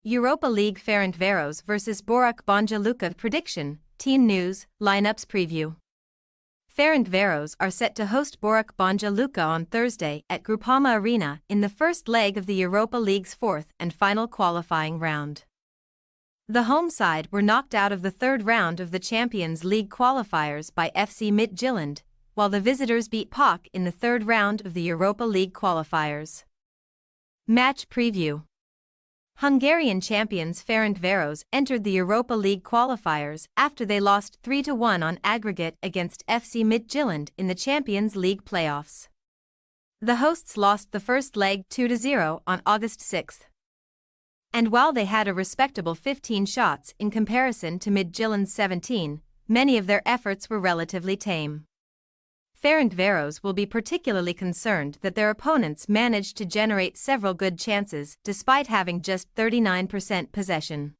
Europa League Ferencvaros vs Borac Banja Luka prediction, team news, lineups preview. Ferencvaros are set to host Borac Banja Luka on Thursday at Groupama Arena in the first leg of the Europa League's fourth and final qualifying round. The home side were knocked out of the third round of the Champions League qualifiers by FC Midtjylland, while the visitors beat PAOK in the third round of the Europa League qualifiers. Match preview. Hungarian champions Ferencvaros entered the Europa League qualifiers after they lost 3-1 on aggregate against FC Midtjylland in the Champions League playoffs. The hosts lost the first leg 2-0 on August 6. And while they had a respectable 15 shots in comparison to Midtjylland's 17, many of their efforts were relatively tame. Ferencvaros will be particularly concerned that their opponents managed to generate several good chances despite having just 39% possession.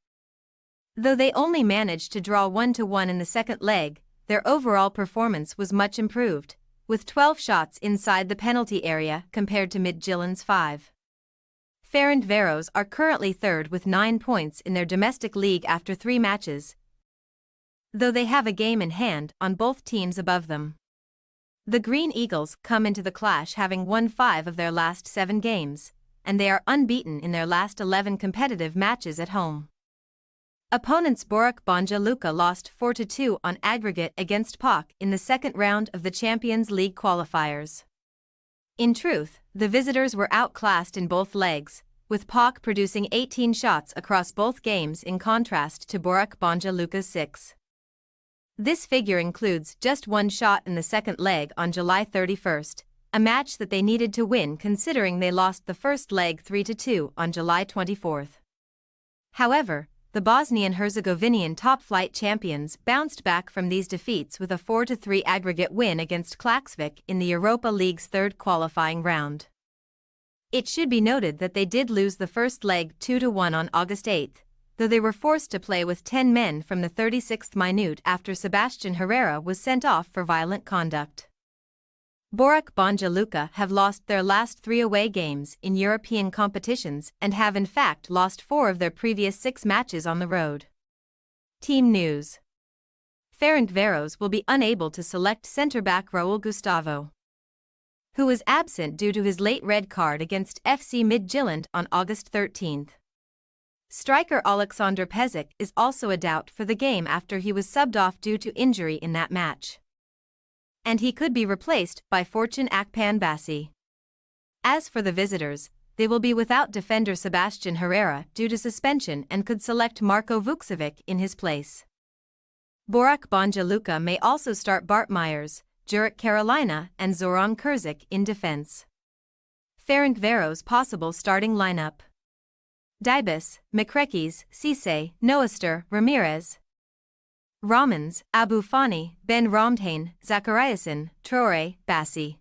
Though they only managed to draw 1-1 in the second leg, their overall performance was much improved, with 12 shots inside the penalty area compared to Midtjylland's 5. Ferencvaros are currently third with 9 points in their domestic league after 3 matches, though they have a game in hand on both teams above them. The Green Eagles come into the clash having won 5 of their last 7 games, and they are unbeaten in their last 11 competitive matches at home. Opponents Borac Banja Luka lost 4-2 on aggregate against PAOK in the second round of the Champions League qualifiers. In truth, the visitors were outclassed in both legs, with PAOK producing 18 shots across both games in contrast to Borac Banja Luka's 6. This figure includes just 1 shot in the second leg on July 31, a match that they needed to win considering they lost the first leg 3-2 on July 24. However, the Bosnian-Herzegovinian top-flight champions bounced back from these defeats with a 4-3 aggregate win against Klaksvik in the Europa League's third qualifying round. It should be noted that they did lose the first leg 2-1 on August 8, though they were forced to play with 10 men from the 36th minute after Sebastian Herrera was sent off for violent conduct. Borac Banja Luka have lost their last 3 away games in European competitions and have in fact lost 4 of their previous 6 matches on the road. Team news. Ferencvaros will be unable to select centre-back Raul Gustavo, who was absent due to his late red card against FC Midtjylland on August 13. Striker Aleksandar Pešić is also a doubt for the game after he was subbed off due to injury in that match, and he could be replaced by Fortune Akpanbasi. As for the visitors, they will be without defender Sebastian Herrera due to suspension and could select Marko Vukcevic in his place. Borac Banja Luka may also start Bart Myers, Jurek Carolina and Zoran Kurzic in defense. Ferencvaros possible starting lineup: Dibas, Makrekis, Cisse, Noaster, Ramirez, Ramons, Abu Fani, Ben Romdhane, Zachariasen, Traore, Bassi.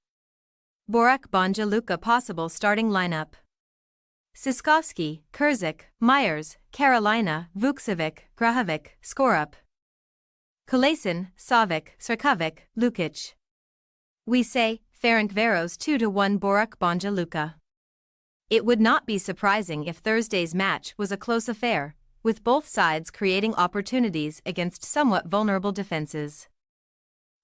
Borac Banja Luka possible starting lineup: Siskovski, Kurzic, Myers, Carolina, Vukcevic, Grahovic, Skorup, Kolasin, Savic, Srkovic, Lukic. We say, Ferencvaros 2-1 Borac Banja Luka. It would not be surprising if Thursday's match was a close affair, with both sides creating opportunities against somewhat vulnerable defenses.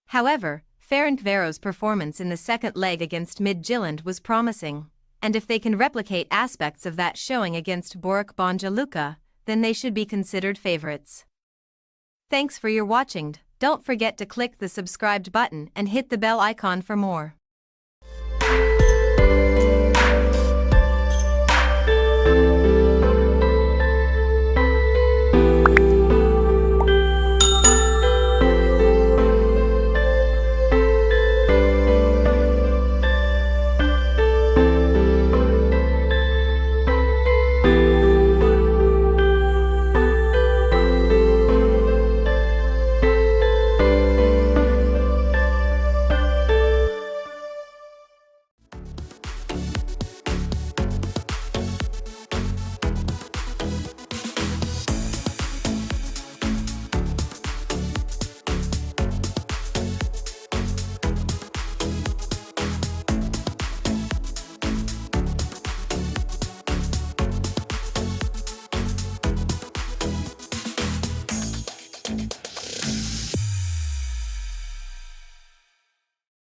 However, Ferencvaros' performance in the second leg against Midtjylland was promising, and if they can replicate aspects of that showing against Borac Banja Luka, then they should be considered favorites. Thanks for your watching. Don't forget to click the subscribed button and hit the bell icon for more.